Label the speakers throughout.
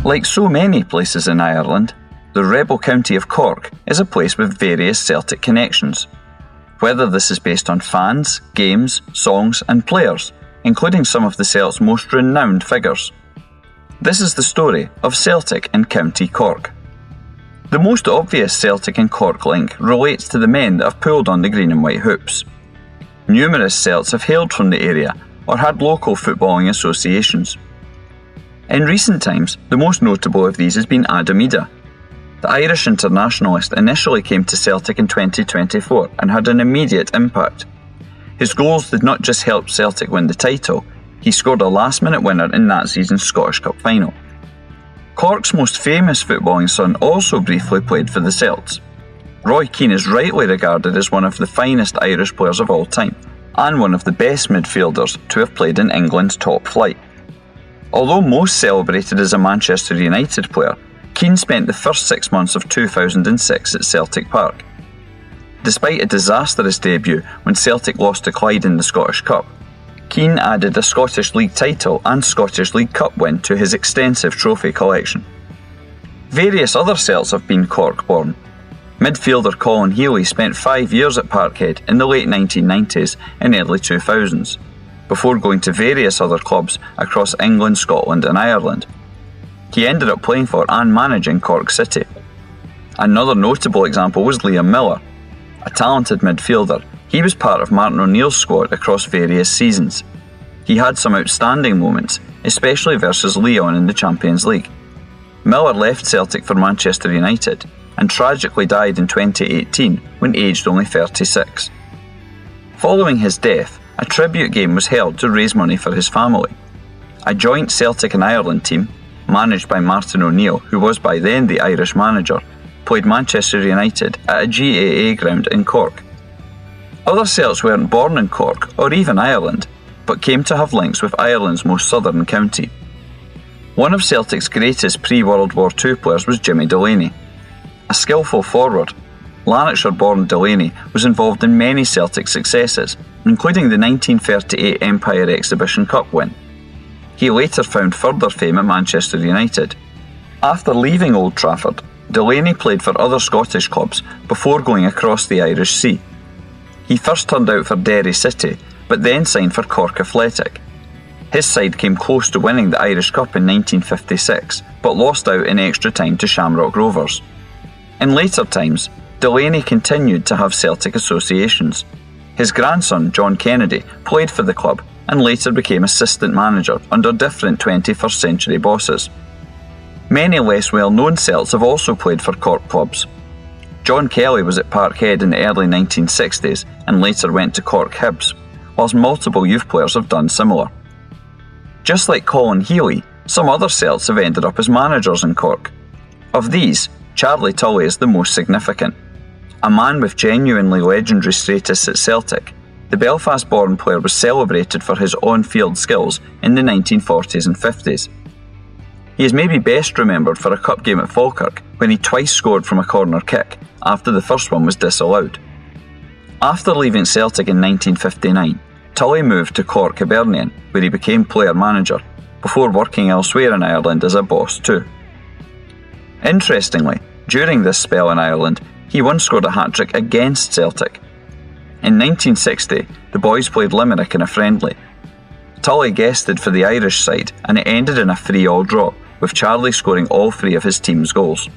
Speaker 1: Like so many places in Ireland, the rebel county of Cork is a place with various Celtic connections. Whether this is based on fans, games, songs and players, including some of the Celts' most renowned figures. This is the story of Celtic and County Cork. The most obvious Celtic and Cork link relates to the men that have pulled on the green and white hoops. Numerous Celts have hailed from the area or had local footballing associations. In recent times, the most notable of these has been Adam Idah. The Irish internationalist initially came to Celtic in 2024 and had an immediate impact. His goals did not just help Celtic win the title, he scored a last-minute winner in that season's Scottish Cup final. Cork's most famous footballing son also briefly played for the Celts. Roy Keane is rightly regarded as one of the finest Irish players of all time, and one of the best midfielders to have played in England's top flight. Although most celebrated as a Manchester United player, Keane spent the first 6 months of 2006 at Celtic Park. Despite a disastrous debut when Celtic lost to Clyde in the Scottish Cup, Keane added a Scottish League title and Scottish League Cup win to his extensive trophy collection. Various other Celts have been Cork-born. Midfielder Colin Healy spent 5 years at Parkhead in the late 1990s and early 2000s, before going to various other clubs across England, Scotland and Ireland. He ended up playing for and managing Cork City. Another notable example was Liam Miller. A talented midfielder, he was part of Martin O'Neill's squad across various seasons. He had some outstanding moments, especially versus Lyon in the Champions League. Miller left Celtic for Manchester United and tragically died in 2018 when aged only 36. Following his death, a tribute game was held to raise money for his family. A joint Celtic and Ireland team, managed by Martin O'Neill, who was by then the Irish manager, played Manchester United at a GAA ground in Cork. Other Celts weren't born in Cork or even Ireland, but came to have links with Ireland's most southern county. One of Celtic's greatest pre-World War II players was Jimmy Delaney. A skillful forward, Lanarkshire-born Delaney was involved in many Celtic successes, including the 1938 Empire Exhibition Cup win. He later found further fame at Manchester United. After leaving Old Trafford, Delaney played for other Scottish clubs before going across the Irish Sea. He first turned out for Derry City, but then signed for Cork Athletic. His side came close to winning the Irish Cup in 1956, but lost out in extra time to Shamrock Rovers. In later times, Delaney continued to have Celtic associations. His grandson, John Kennedy, played for the club and later became assistant manager under different 21st century bosses. Many less well-known Celts have also played for Cork clubs. John Kelly was at Parkhead in the early 1960s and later went to Cork Hibs, whilst multiple youth players have done similar. Just like Colin Healy, some other Celts have ended up as managers in Cork. Of these, Charlie Tully is the most significant. A man with genuinely legendary status at Celtic, the Belfast-born player was celebrated for his on-field skills in the 1940s and 50s. He is maybe best remembered for a cup game at Falkirk when he twice scored from a corner kick after the first one was disallowed. After leaving Celtic in 1959, Tully moved to Cork Hibernian, where he became player-manager, before working elsewhere in Ireland as a boss too. Interestingly, during this spell in Ireland, he once scored a hat-trick against Celtic. In 1960, the boys played Limerick in a friendly. Tully guested for the Irish side and it ended in a 3-3 draw, with Charlie scoring all 3 of his team's goals.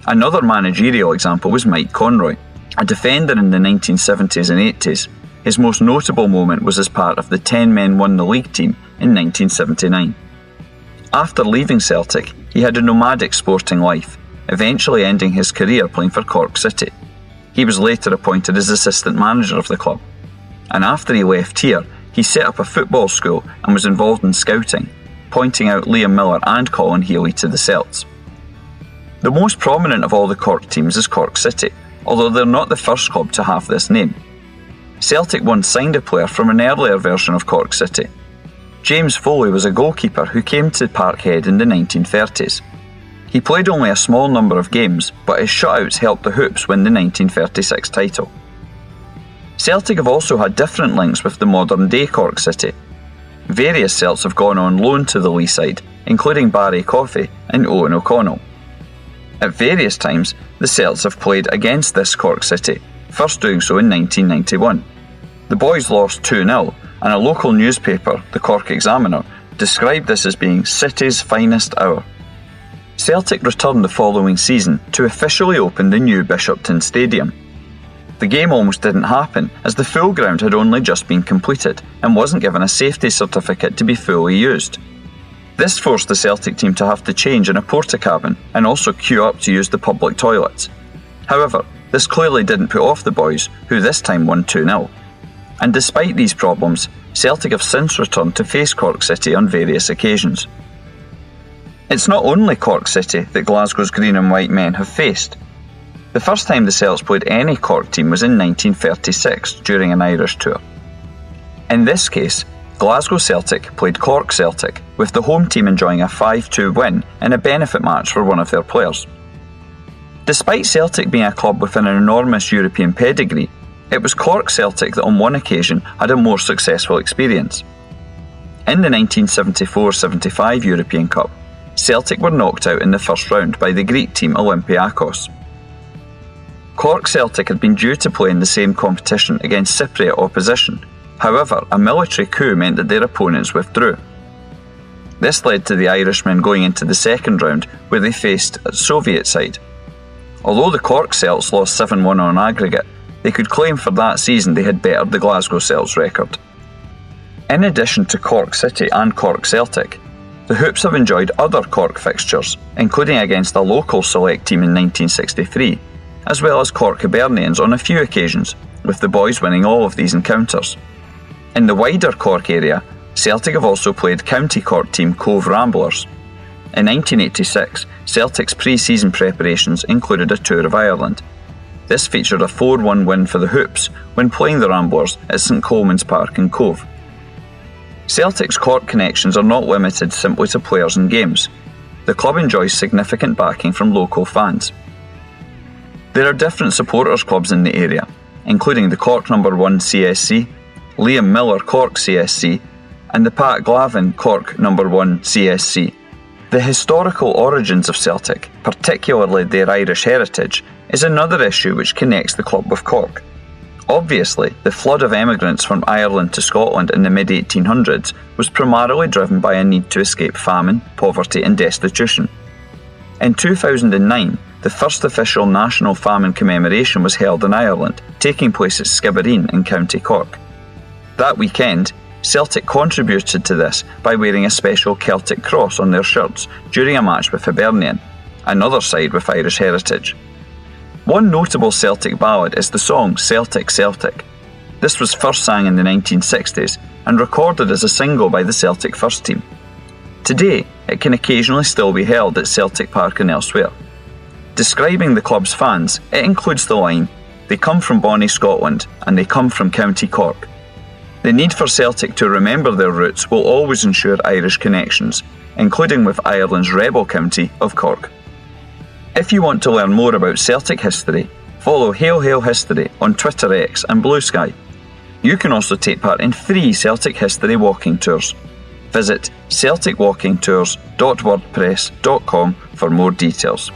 Speaker 1: Another managerial example was Mike Conroy, a defender in the 1970s and 80s. His most notable moment was as part of the 10 men won the league team in 1979. After leaving Celtic, he had a nomadic sporting life, eventually ending his career playing for Cork City. He was later appointed as assistant manager of the club, and after he left here, he set up a football school and was involved in scouting, pointing out Liam Miller and Colin Healy to the Celts. The most prominent of all the Cork teams is Cork City, although they're not the first club to have this name. Celtic once signed a player from an earlier version of Cork City. James Foley was a goalkeeper who came to Parkhead in the 1930s. He played only a small number of games, but his shutouts helped the Hoops win the 1936 title. Celtic have also had different links with the modern-day Cork City. various Celts have gone on loan to the Lee side, including Barry Coffey and Owen O'Connell. At various times, the Celts have played against this Cork City, first doing so in 1991. The boys lost 2-0, and a local newspaper, the Cork Examiner, described this as being City's finest hour. Celtic returned the following season to officially open the new Bishopton Stadium. The game almost didn't happen, as the full ground had only just been completed and wasn't given a safety certificate to be fully used. This forced the Celtic team to have to change in a porta-cabin and also queue up to use the public toilets. However, this clearly didn't put off the boys, who this time won 2-0. And despite these problems, Celtic have since returned to face Cork City on various occasions. It's not only Cork City that Glasgow's green and white men have faced. The first time the Celts played any Cork team was in 1936 during an Irish tour. In this case, Glasgow Celtic played Cork Celtic, with the home team enjoying a 5-2 win in a benefit match for one of their players. Despite Celtic being a club with an enormous European pedigree, it was Cork Celtic that on one occasion had a more successful experience. In the 1974-75 European Cup, Celtic were knocked out in the first round by the Greek team Olympiakos. Cork Celtic had been due to play in the same competition against Cypriot opposition. However, a military coup meant that their opponents withdrew. This led to the Irishmen going into the second round, where they faced a Soviet side. Although the Cork Celts lost 7-1 on aggregate, they could claim for that season they had bettered the Glasgow Celts record. In addition to Cork City and Cork Celtic, the Hoops have enjoyed other Cork fixtures, including against a local select team in 1963, as well as Cork Hibernians on a few occasions, with the boys winning all of these encounters. In the wider Cork area, Celtic have also played County Cork team Cove Ramblers. In 1986, Celtic's pre-season preparations included a tour of Ireland. This featured a 4-1 win for the Hoops when playing the Ramblers at St Coleman's Park in Cove. Celtic's Cork connections are not limited simply to players and games. The club enjoys significant backing from local fans. There are different supporters clubs in the area, including the Cork No. 1 CSC, Liam Miller Cork CSC, and the Pat Glavin Cork No. 1 CSC. The historical origins of Celtic, particularly their Irish heritage, is another issue which connects the club with Cork. Obviously, the flood of emigrants from Ireland to Scotland in the mid-1800s was primarily driven by a need to escape famine, poverty and destitution. In 2009, the first official national famine commemoration was held in Ireland, taking place at Skibbereen in County Cork. That weekend, Celtic contributed to this by wearing a special Celtic cross on their shirts during a match with Hibernian, another side with Irish heritage. One notable Celtic ballad is the song Celtic Celtic. This was first sang in the 1960s and recorded as a single by the Celtic first team. Today, it can occasionally still be held at Celtic Park and elsewhere. Describing the club's fans, it includes the line, "They come from bonny Scotland and they come from County Cork." The need for Celtic to remember their roots will always ensure Irish connections, including with Ireland's rebel county of Cork. If you want to learn more about Celtic history, follow Hail Hail History on Twitter X and Blue Sky. You can also take part in free Celtic history walking tours. Visit celticwalkingtours.wordpress.com for more details.